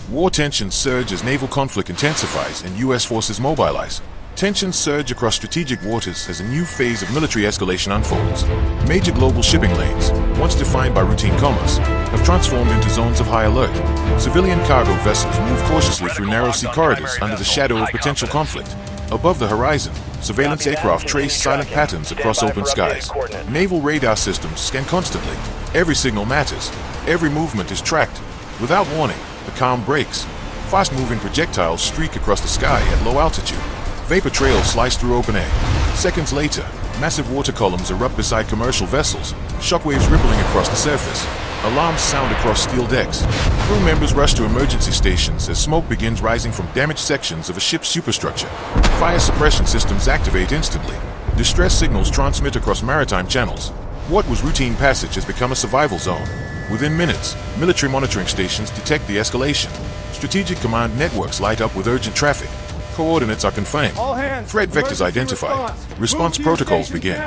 War tensions surge as naval conflict intensifies and U.S. forces mobilize. Tensions surge across strategic waters as a new phase of military escalation unfolds. Major global shipping lanes, once defined by routine commerce, have transformed into zones of high alert. Civilian cargo vessels move cautiously through narrow sea corridors under the shadow of potential conflict. Above the horizon, surveillance aircraft trace silent patterns across open skies. Naval radar systems scan constantly. Every signal matters. Every movement is tracked. Without warning, the calm breaks. Fast-moving projectiles streak across the sky at low altitude. Vapor trails slice through open air. Seconds later, massive water columns erupt beside commercial vessels, shockwaves rippling across the surface. Alarms sound across steel decks. Crew members rush to emergency stations as smoke begins rising from damaged sections of a ship's superstructure. Fire suppression systems activate instantly. Distress signals transmit across maritime channels. What was routine passage has become a survival zone. Within minutes, military monitoring stations detect the escalation. Strategic command networks light up with urgent traffic. Coordinates are confirmed. Threat vectors identified. Response protocols begin.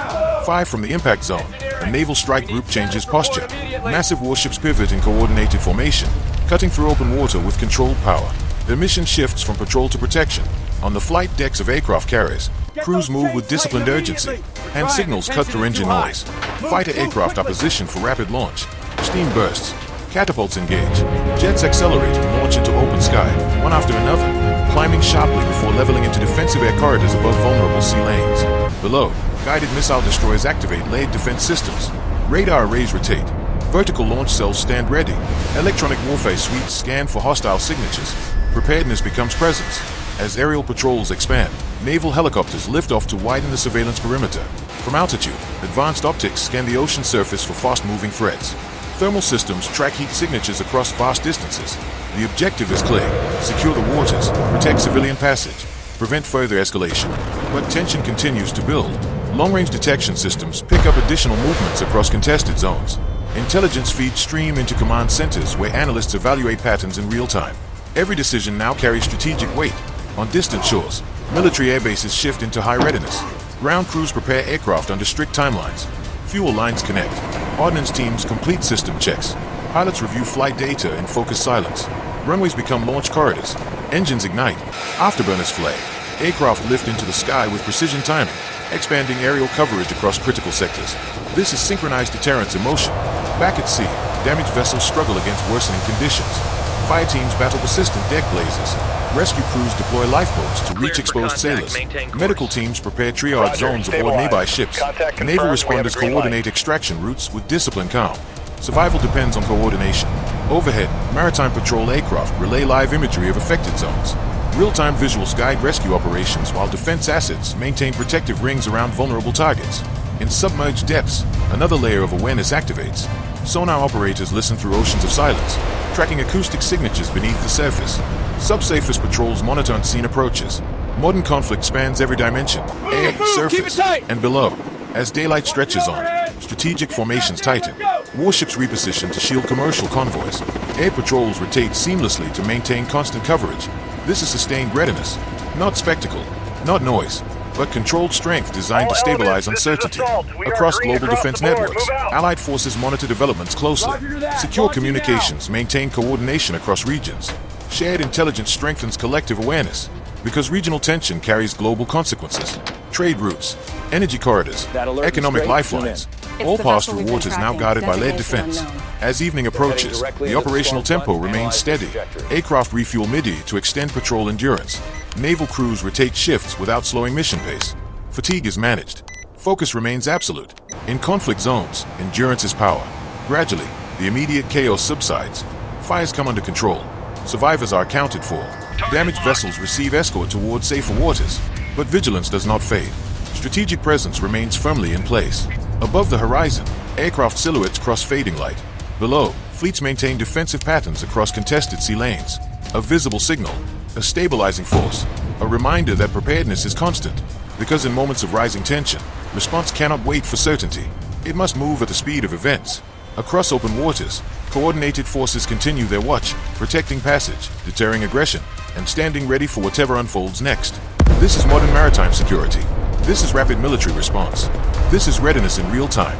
5 from the impact zone. A naval strike group changes posture. Massive warships pivot in coordinated formation, cutting through open water with controlled power. Their mission shifts from patrol to protection. On the flight decks of aircraft carriers, crews move with disciplined urgency. Hand signals cut through engine noise. Fighter aircraft are positioned for rapid launch. Steam bursts. Catapults engage. Jets accelerate and launch into open sky, one after another, climbing sharply before leveling into defensive air corridors above vulnerable sea lanes. Below, guided missile destroyers activate layered defense systems. Radar arrays rotate. Vertical launch cells stand ready. Electronic warfare suites scan for hostile signatures. Preparedness becomes presence. As aerial patrols expand, naval helicopters lift off to widen the surveillance perimeter. From altitude, advanced optics scan the ocean surface for fast-moving threats. Thermal systems track heat signatures across vast distances. The objective is clear: secure the waters, protect civilian passage, prevent further escalation. But tension continues to build. Long-range detection systems pick up additional movements across contested zones. Intelligence feeds stream into command centers where analysts evaluate patterns in real time. Every decision now carries strategic weight. On distant shores, military airbases shift into high readiness. Ground crews prepare aircraft under strict timelines. Fuel lines connect. Ordnance teams complete system checks. Pilots review flight data in focused silence. Runways become launch corridors. Engines ignite. Afterburners flare. Aircraft lift into the sky with precision timing, expanding aerial coverage across critical sectors. This is synchronized deterrence in motion. Back at sea, damaged vessels struggle against worsening conditions. Fire teams battle persistent deck blazes. Rescue crews deploy lifeboats to reach exposed sailors. Medical teams prepare triage zones aboard nearby ships. Naval responders coordinate extraction routes with disciplined calm. Survival depends on coordination. Overhead, maritime patrol aircraft relay live imagery of affected zones. Real-time visuals guide rescue operations while defense assets maintain protective rings around vulnerable targets. In submerged depths, another layer of awareness activates. Sonar operators listen through oceans of silence, tracking acoustic signatures beneath the surface. Subsurface patrols monitor unseen approaches. Modern conflict spans every dimension: air, surface, and below. As daylight stretches on, strategic formations tighten. Warships reposition to shield commercial convoys. Air patrols rotate seamlessly to maintain constant coverage. This is sustained readiness, not spectacle, not noise, but controlled strength designed to stabilize uncertainty. Across global defense networks, Allied forces monitor developments closely. Secure communications maintain coordination across regions. Shared intelligence strengthens collective awareness, because regional tension carries global consequences. Trade routes, energy corridors, economic lifelines, all pass through waters now guarded by layered defense. As evening approaches, the operational tempo remains steady. Aircraft refuel mid-air to extend patrol endurance. Naval crews rotate shifts without slowing mission pace. Fatigue is managed. Focus remains absolute. In conflict zones, endurance is power. Gradually, the immediate chaos subsides. Fires come under control. Survivors are accounted for. Damaged vessels receive escort towards safer waters. But vigilance does not fade. Strategic presence remains firmly in place. Above the horizon, aircraft silhouettes cross fading light. Below, fleets maintain defensive patterns across contested sea lanes. A visible signal, a stabilizing force, a reminder that preparedness is constant. Because in moments of rising tension, response cannot wait for certainty. It must move at the speed of events. Across open waters, coordinated forces continue their watch, protecting passage, deterring aggression, and standing ready for whatever unfolds next. This is modern maritime security. This is rapid military response. This is readiness in real time.